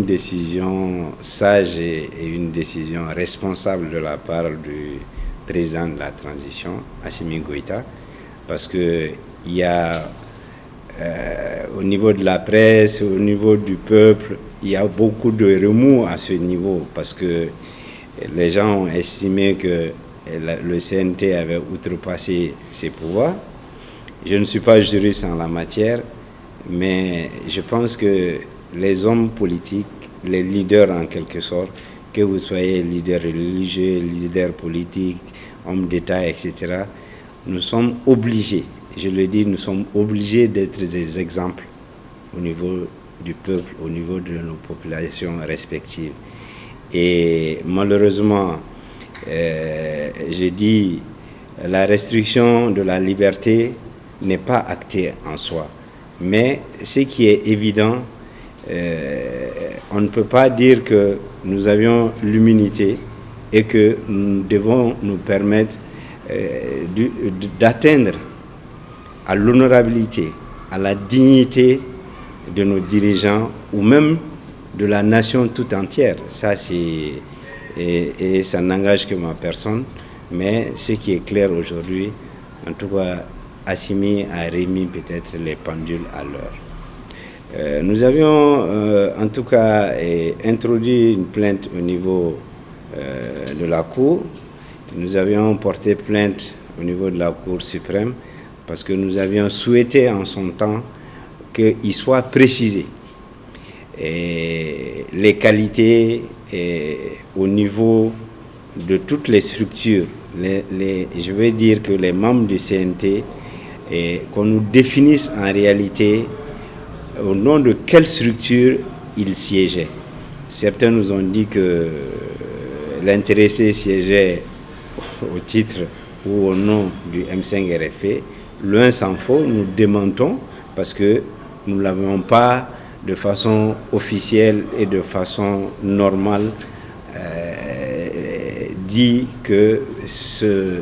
décision sage et une décision responsable de la part du président de la transition, Assimi Goïta, parce que il y a au niveau de la presse, au niveau du peuple, il y a beaucoup de remous à ce niveau, parce que les gens ont estimé que le CNT avait outrepassé ses pouvoirs. Je ne suis pas juriste en la matière, mais je pense que les hommes politiques, les leaders en quelque sorte, que vous soyez leader religieux, leader politique, homme d'État, etc., nous sommes obligés, je le dis, nous sommes obligés d'être des exemples au niveau du peuple, au niveau de nos populations respectives. Et malheureusement, je dis, la restriction de la liberté n'est pas actée en soi. Mais ce qui est évident, on ne peut pas dire que nous avions l'immunité et que nous devons nous permettre d'atteindre à l'honorabilité, à la dignité de nos dirigeants ou même de la nation tout entière. Ça, et ça n'engage que ma personne, mais ce qui est clair aujourd'hui, en tout cas, Assimi a remis peut-être les pendules à l'heure. Nous avions en tout cas introduit une plainte au niveau de la Cour. Nous avions porté plainte au niveau de la Cour suprême parce que nous avions souhaité en son temps qu'il soit précisé les qualités au niveau de toutes les structures. Je veux dire que les membres du CNT, qu'on nous définisse en réalité au nom de quelle structure ils siégeaient. Certains nous ont dit que l'intéressé siégeait au titre ou au nom du M5-RFA. Loin s'en faut, nous démentons parce que nous ne l'avions pas de façon officielle et de façon normale dit que ce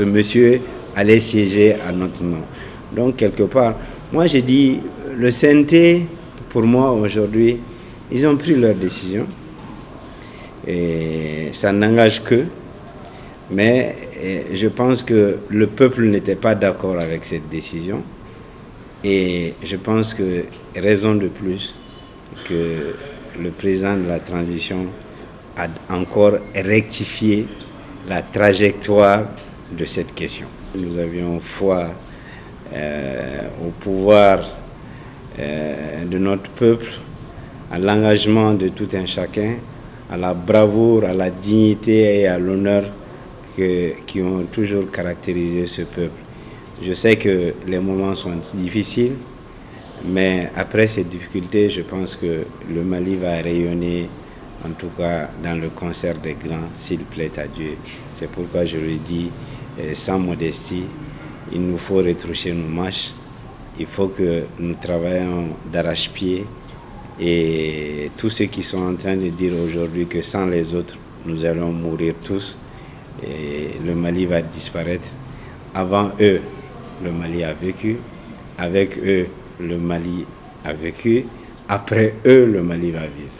monsieur allait siéger à notre nom. Donc, quelque part, moi j'ai dit, le CNT, pour moi aujourd'hui, ils ont pris leur décision et ça n'engage qu'eux, mais je pense que le peuple n'était pas d'accord avec cette décision et je pense que raison de plus que le président de la transition a encore rectifié la trajectoire de cette question. Nous avions foi au pouvoir de notre peuple, à l'engagement de tout un chacun, à la bravoure, à la dignité et à l'honneur qui ont toujours caractérisé ce peuple. Je sais que les moments sont difficiles, mais après ces difficultés, je pense que le Mali va rayonner, en tout cas dans le concert des grands, s'il plaît à Dieu. C'est pourquoi je le dis sans modestie, il nous faut retroucher nos marches, il faut que nous travaillions d'arrache-pied et tous ceux qui sont en train de dire aujourd'hui que sans les autres, nous allons mourir tous et le Mali va disparaître. Avant eux, le Mali a vécu, avec eux, le Mali a vécu, après eux, le Mali va vivre.